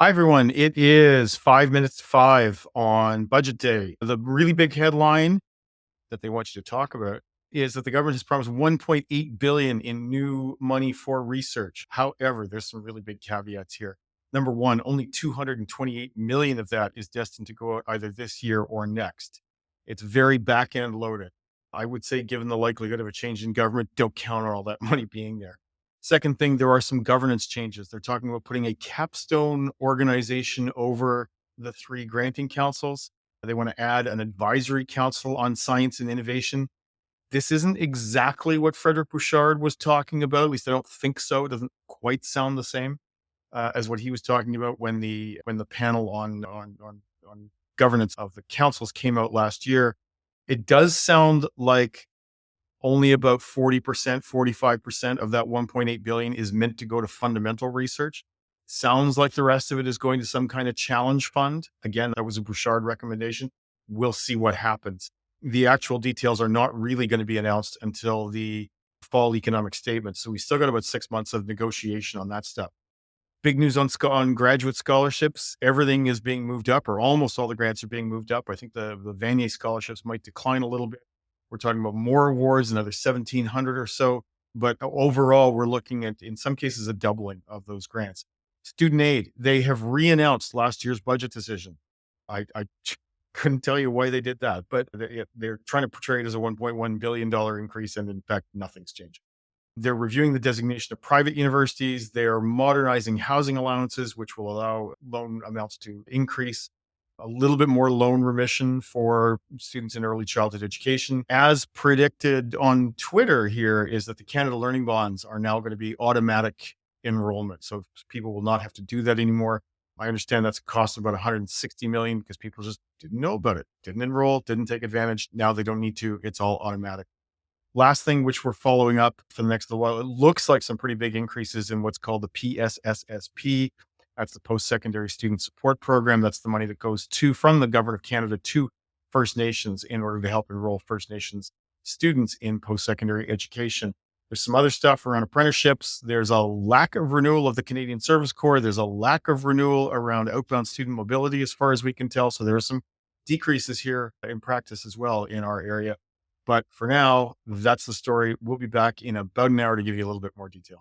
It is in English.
Hi, everyone. It is 5 minutes to five on budget day. The really big headline that they want you to talk about is that the government has promised 1.8 billion in new money for research. However, there's some really big caveats here. Number one, only 228 million of that is destined to go out either this year or next. It's very back end loaded. I would say, given the likelihood of a change in government, don't count on all that money being there. Second thing, there are some governance changes. They're talking about putting a capstone organization over the three granting councils. They want to add an advisory council on science and innovation. This isn't exactly what Frederick Bouchard was talking about. At least I don't think so. It doesn't quite sound the same as what he was talking about when the panel on governance of the councils came out last year. It does sound like only about 40%, 45% of that 1.8 billion is meant to go to fundamental research. Sounds like the rest of it is going to some kind of challenge fund. Again, that was a Bouchard recommendation. We'll see what happens. The actual details are not really going to be announced until the fall economic statement. So we still got about 6 months of negotiation on that stuff. Big news on graduate scholarships. Everything is being moved up, or almost all the grants are being moved up. I think the Vanier scholarships might decline a little bit. We're talking about more awards, another 1,700 or so. But overall, we're looking at, in some cases, a doubling of those grants. Student aid, they have re-announced last year's budget decision. I couldn't tell you why they did that, but they're trying to portray it as a $1.1 billion increase. And in fact, nothing's changed. They're reviewing the designation of private universities. They are modernizing housing allowances, which will allow loan amounts to increase. A little bit more loan remission for students in early childhood education. As predicted on Twitter here, is that the Canada Learning Bonds are now going to be automatic enrollment. So people will not have to do that anymore. I understand that's a cost of about 160 million because people just didn't know about it, didn't enroll, didn't take advantage. Now they don't need to. It's all automatic. Last thing, which we're following up for the next little while, it looks like some pretty big increases in what's called the PSSSP. That's the Post-Secondary Student Support Program. That's the money that goes from the government of Canada to First Nations in order to help enroll First Nations students in post-secondary education. There's some other stuff around apprenticeships. There's a lack of renewal of the Canadian Service Corps. There's a lack of renewal around outbound student mobility, as far as we can tell. So there are some decreases here in practice as well in our area. But for now, that's the story. We'll be back in about an hour to give you a little bit more detail.